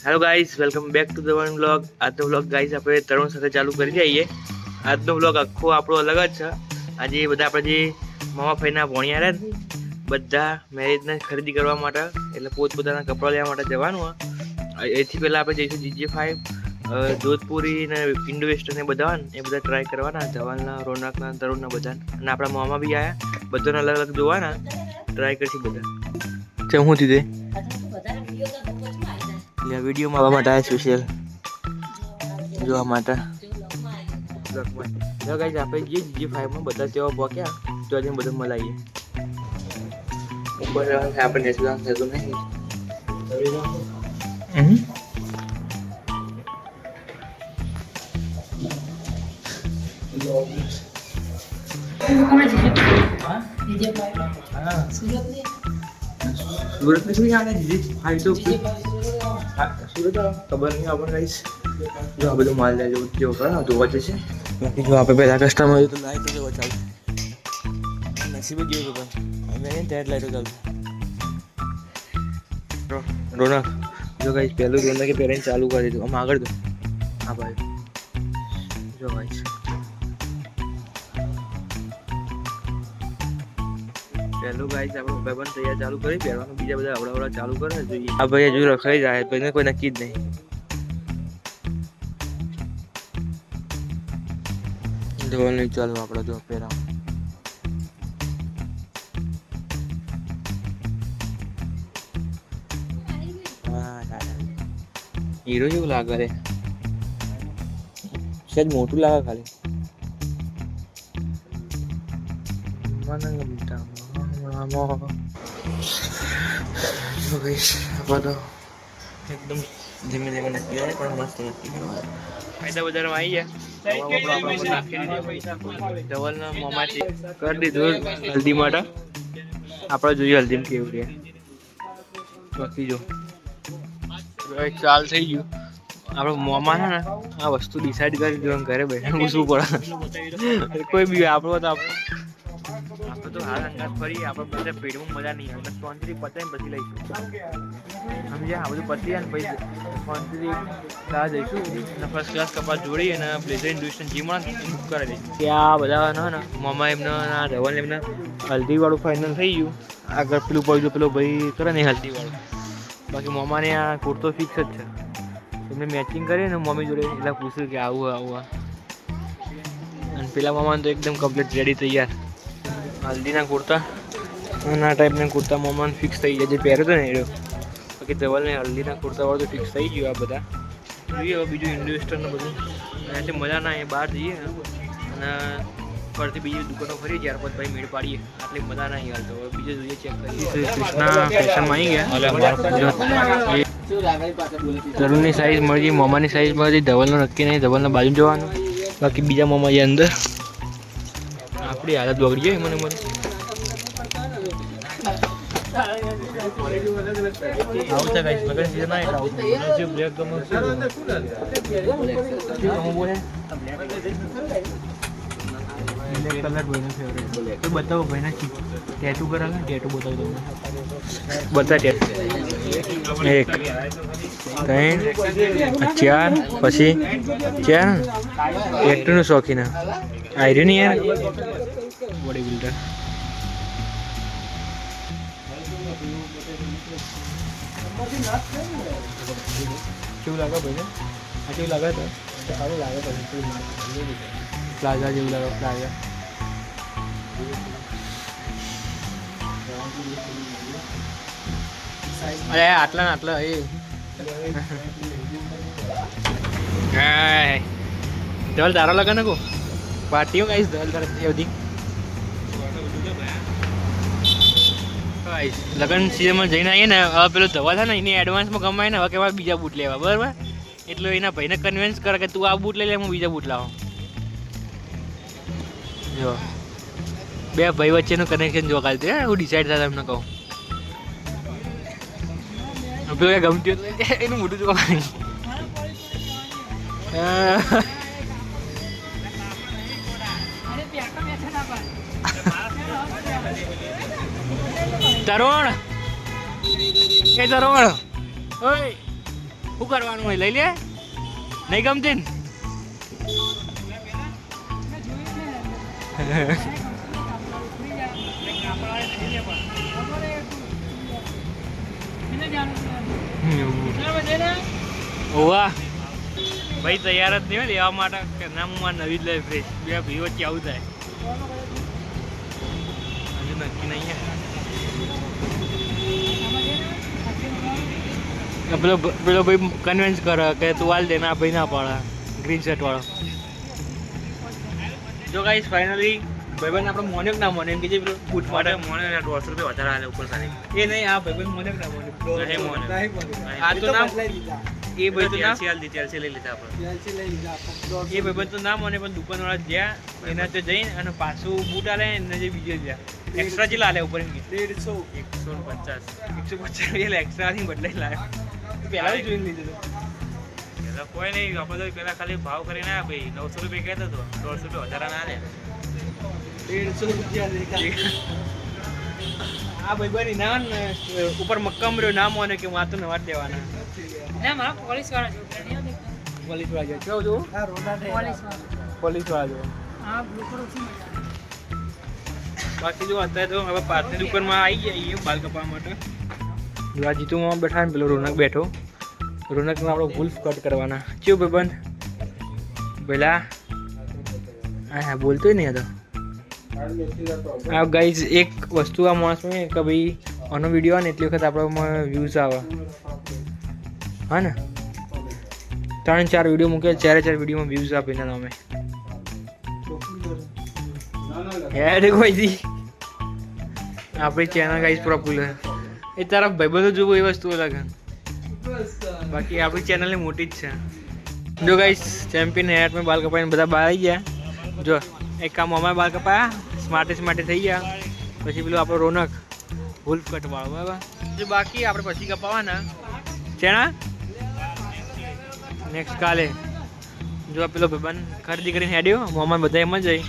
Hello guys, welcome back to the one vlog. આજનો vlog guys આપણે તરુણ સાથે ચાલુ કરી દઈએ. આજનો વ્લોગ આખો આપણો અલગ જ છે. આજે બધા આપણે જે મામા ફઈના ભોણિયા રહ્યા ને બધા મેરેજને ખરીદી કરવા માટે, એટલે પોતપોતાના કપડાં લેવા માટે જવાનું. એથી પહેલાં આપણે જઈશું GJ5, જોધપુરી ને ઇન્ડો વેસ્ટર્ન એ બધા ને એ બધા ટ્રાય કરવાના. ધવલના, રોનકના, તરુણના બધા, અને આપણા મામા બી આવ્યા. બધાને અલગ અલગ જોવાના, ટ્રાય કરશું બધા. શું થયું તે વિડીયોમાં આવવા માટે આવ્યા સ્પેશિયલ જોવા માટે. જો ગાઈસ આપણે જે GJ5માં બધા તેવા પહોંચ્યા તો આજે બધા મલાઈએ ઉપર આપણે નેસું થતું નહીં. સુરત में क्यों आना GJ5 तो સુરત ખબર નહીં આપણને ગાઈસ. જો આ બધું માલ લેજો જેવો કરો તો વચ્ચે છે. બાકી જો આપણે પહેલા કસ્ટમર હોય તો લાઈટ જેવો ચાલુ નસીબ જ જેવું તો અમે ત્યાં લાઈટો ચાલુ. રોનક જો ગાઈસ પહેલું રોનક કે પેરેન્ટ ચાલુ કરી દીધું. આમ આગળ દો. હા ભાઈ જો ગાઈસ પહેલું ગાઈસ આપણો ભાઈબંધ તૈયાર ચાલુ કરી પહેરવાનું. બીજા બધા અવડા ચાલુ કરે જોઈએ. આ ભાઈ હજુ રખાઈ જાય તો એને કોઈ નક્કી જ નહીં. ધોલ નહીં ચાલુ આપણે જો પહેરા. હીરો જેવું લાગે રે, સહેજ મોટું લાગે ખાલી. મને ગમતા એકદમ ધીમે ધીમે નક્કી થાય પણ મસ્ત નક્કી કરવા. ફાયદા બજારમાં આવી ગયા. ધવલના મોંમાંથી કરી દીધું હલ્દી માટે. આપણે જોઈએ હલ્દીમાં કેવું રહે. બાકી જો ચાલ થઈ ગયું. આપણે મોંમાં છે ને આ વસ્તુ ડિસાઈડ કરી દીધું. ઘરે બેઠા પૂછવું પડે કોઈ બી આપણો તો આપણે તો હાલ અંગાત ફરી. આપણે બધા પેટમાં મજા નહીં આવે. શાંતિથી પતાય ને પછી લઈશું સમજ્યા. આ બધું પતી જાય ને પછી શાંતિથી ત્યાં જઈશું અને ફર્સ્ટ ક્લાસ કપડાં જોડી અને બ્લેઝર ઇન્ડસ્ટ્રી જીમમાં બુક કરાવી દઈશું. ત્યાં બધા ને મામા એમને ધવલ એમને હલ્દીવાળું ફાઇનલ થઈ ગયું. આગળ પેલું પડ્યું પેલો ભાઈ કરે ને હલ્દીવાળું. બાકી મમ્માને આ કુર્તો ફિક્સ જ છે. એમને મેચિંગ કરીને મમ્મી જોડે એટલે પૂછ્યું કે આવું આવું. અને પેલા મમ્માને તો એકદમ કમ્પ્લીટ રેડી તૈયાર. હલ્દીના કુર્તા અને આ ટાઈપના કુર્તા મમ્માને ફિક્સ થઈ ગયા જે પહેર્યો હતો ને એ. બાકી ધવલને હલ્દીના કુર્તાવાળું તો ફિક્સ થઈ ગયું. આ બધા જોઈએ હવે બીજું ઇન્ડો વેસ્ટર્નનું બધું. અહીંયાથી મજા ના એ બહાર જઈએ અને ફરતી બીજી દુકાનો ફરી ત્યાર પછી ભાઈ મેળ પાડીએ. આટલી મજા ના હાલ તો બીજું જોઈએ ચેક કરીએ. કૃષ્ણા ફેશનમાં આવી ગયા. તરુણની સાઈઝ મળી ગઈ, મોમાની સાઈઝ મળી ગઈ. ધવલનો નક્કી નહીં, ધવલના બાજુ જવાનું. બાકી બીજા મોમા એ અંદર. આપણી હાલત બગડી જાય મને મને. આવતા ગાઈસ લગન સીઝન ના એટલે આવતું જે બ્લેક ગમે છે બોલે બ્લેક કલર ભાઈનો ફેવરેટ. તો બતાવો ભાઈના ટેટુ કરાવે. ટેટુ બતાવી દઉં બધા ટેટુ 1 3 4 પછી 4 ટેટુનો શોખીન આયર્યું નહીં યાર બોડી બિલ્ડર. કેવું લાગે ભાઈ? આ કેવું લાગે તો સારું લાગે. પછી પ્લાઝા જેવું લાગે. પ્લાઝા અરે આટલા ને આટલા એ ધવલ તારો લગન કો પાર્ટીઓ ગાઈસ. ધવલ તારે બધી લગન સિઝનમાં જઈને આવીએ ને. હવે પેલો ધવલ છે ને એને એડવાન્સમાં કમાય ને હવે કેવા બીજા બૂટ લેવા બરાબર. એટલે એના ભાઈને કન્વિન્સ કરે કે તું આ બૂટ લઈ લે, હું બીજા બૂટ લાવું. જો બે ભાઈ વચ્ચેનું કનેક્શન જો કાલથી હું ડિસાઈડ થાય તમને કહું. પેલો ગમતી એનું મોટું જોવા તરુણ એ તરુણ ઓય શું કરવાનું હોય લઈ લે નહીં ગમતી ને વાહ ભાઈ તૈયાર જ નહીં હોય લેવા માટે કે ના હું નવી જ લઈ ફ્રેશ બે ભાઈ વચ્ચે આવું થાય હજુ નક્કી નહીં પેલો ભાઈ કન્વિન્સ કરે કે તું હાલ દે ના ભાઈ ના પાડે ગ્રીન શર્ટ વાળો જો ગાઈસ ફાઇનલી ભાઈબંધ આપણે મોનેક ના મોને એમ કે જે પેલો બૂટ માટે મોને 150 રૂપિયા વધારે આલે ઉપર સારી એ નહીં આ ભાઈબંધ મોનેક ના મોને આ તો નામ એ ભાઈ તો નામ ચેલ્સી લઈ લીધા આપણે એ ભાઈબંધ તો નામ મને પણ દુકાનવાળા જ્યાં એના તો જઈને અને પાછું બૂટ આલે ને જે બીજો જ્યાં એક્સ્ટ્રા ચેલા આલે ઉપર 150 150 એક્સ્ટ્રા થી બદલાઈ લાવ્યો પહેલા જોઈને લીધું પેલા કોઈ નહીં આપણે તો પેલા ખાલી ભાવ કરીને આ ભાઈ 900 રૂપિયા કહેતો હતો 150 રૂપિયા વધારા ના આલે 150 રૂપિયા આ ભાઈ ના ઉપર મક્કમ રહ્યો નામ અને કે માતું નવા દેવાના ના મારા પોલીસ વાળા જો પોલીસ વાળા જો જો હા રોડા પોલીસ વાળા જો હા બ્લુ કલર છે બાકી જો અત્યારે તો હવે પાછની દુકાનમાં આવી ગયા બાલ કપાવા માટે જો આ જીતુમાં બેઠા ને પેલો રોનક બેઠો રોનકને આપણે વુલ્ફ કટ કરવાના ચેવ ભાઈબંધ પેલા હા બોલતોય નહીં હતો આ ગાઈઝ એક વસ્તુ આ માણસમાં કે ભાઈ આનો વિડીયો આવે ને એટલી વખત આપણામાં વ્યૂઝ આવે હા ને 3-4 વિડીયો મૂકે 4 વિડીયોમાં વ્યૂઝ આપે એના નામે યાર કોઈથી આપણી ચેનલ ગાઈઝ પોપ્યુલર એ તારા ભાઈબંધો જોવો એ વસ્તુ અલગ બાકી આપણી ચેનલની મોટી જ છે જો ગાઈઝ ચેમ્પિયન હેટમાં બાલ કપાઈને બધા બહાર આવી ગયા જો એક કામ અમારે બાલ કપાયા સ્માર્ટે થઈ ગયા પછી પેલું આપણો રોનક વુલ્ફ કટ વાળો બરાબર જો બાકી આપણે પછી કપાવાના ચેણા નેક્સ્ટ કાલે જો પેલો ભાઈબંધ ખરીદી કરીને હેડ્યો મોમાં બધા એમ જ જઈ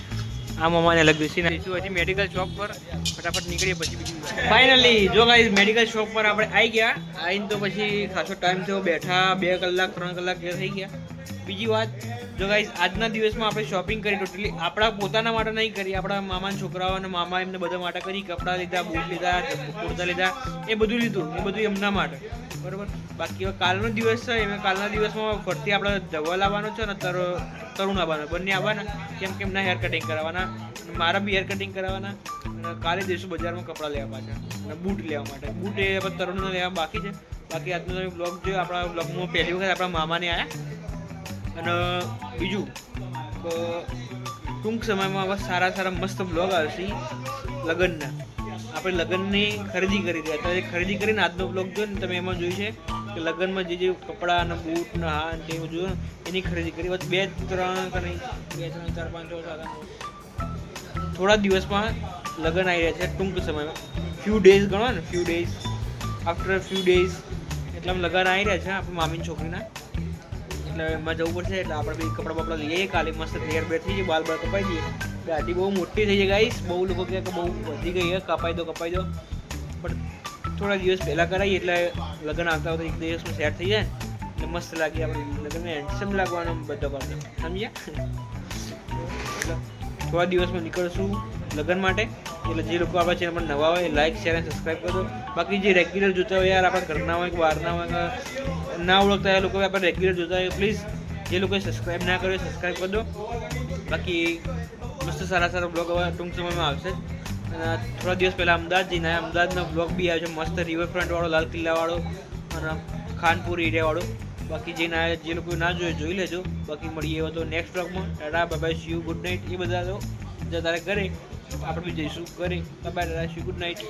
આ મોમાને અલગ બેસી નાખીશું પછી મેડિકલ શોપ પર ફટાફટ નીકળીએ પછી બીજું ફાઇનલી જો ગાઈઝ મેડિકલ શોપ પર આપણે આવી ગયા આવીને તો પછી ખાસો ટાઈમ થયો બેઠા 2 કલાક 3 કલાક થઈ ગયા બીજી વાત જો ગાઈઝ આજના દિવસમાં આપણે શોપિંગ કરી ટોટલી આપણા પોતાના માટે નહીં કરી આપણા મામાના છોકરાઓ અને મામા એમને બધા માટે કરી કપડાં લીધા બૂટ લીધા કુર્તા લીધા એ બધું લીધું એ બધું એમના માટે બરાબર બાકી હવે કાલનો દિવસ છે એમાં કાલના દિવસમાં ફરતી આપણે ધવલ આવવાનો છે ને તરુણ આવવાનો બંને આવવાના કેમ કે એમના હેર કટિંગ કરાવવાના મારા બી હેર કટિંગ કરાવવાના અને કાલે જઈશું બજારમાં કપડાં લેવા પાછા અને બૂટ લેવા માટે બૂટ એ તરુણને લેવા બાકી છે બાકી આજનો તમે બ્લોગ જોયો આપણા બ્લોગમાં પહેલી વખત આપણા મામાને આવ્યા અને બીજું ટૂંક સમયમાં હવે સારા મસ્ત બ્લોગ આવશે લગ્નના આપણે લગ્નની ખરીદી કરી રહ્યા અત્યારે ખરીદી કરીને આજનો બ્લોગ જોયો ને તમે એમાં જોયું છે કે લગ્નમાં જે કપડાં અને બૂટ ને હા તે જોયું ને એની ખરીદી કરી 2-3 નહીં 2-3 4 5 6 થોડા દિવસમાં લગ્ન આવી રહ્યા છે ટૂંક સમયમાં ફ્યુ ડેઝ ગણો ને few days after few days એટલે આમ લગ્ન આવી રહ્યા છે આપણી મામીની છોકરીના એટલે એમાં જવું પડશે એટલે આપણે બી કપડાં બપડા લઈએ કાલે મસ્ત તૈયાર બે થઈ જઈએ બાલ કપાઈ દઈએ દાઢી બહુ મોટી થઈ જાય ગાઈસ બહુ લોકો કહે કે બહુ વધી ગઈ છે કપાઈ દો પણ થોડા દિવસ પહેલાં કરાવીએ એટલે લગ્ન આવતા આવતા 1 દિવસમાં સેટ થઈ જાય એટલે મસ્ત લાગી આપણે લગ્નને હેન્ડસમ લાગવાનો બધો કરતો સમજ્યા એટલે થોડા દિવસમાં નીકળશું લગ્ન માટે એટલે જે લોકો આપણા ચેનલ પર નવા હોય લાઈક શેર અને સબસ્ક્રાઈબ કરજો બાકી જે રેગ્યુલર જોતા હોય યાર આપણા ઘરના હોય કે બહારના હોય ના ઓળખતા એ લોકો આપણે રેગ્યુલર જોતા હોય પ્લીઝ જે લોકોએ સબસ્ક્રાઈબ ના કર્યો સબસ્ક્રાઈબ કરી દો બાકી મસ્ત સારા બ્લોગ હવે ટૂંક સમયમાં આવશે અને થોડા દિવસ પહેલાં અમદાવાદ જઈને અમદાવાદનો બ્લોગ બી આવ્યો છે મસ્ત રિવરફ્રન્ટવાળો લાલ કિલ્લાવાળો અને ખાનપુર એરિયાવાળો બાકી જે લોકો ના જોઈ લેજો બાકી મળીએ એવો તો નેક્સ્ટ બ્લોગમાં tata bye see you good night એ બધા તો જતા ઘરે આપણે બી જઈશું ઘરે bye tata see you good night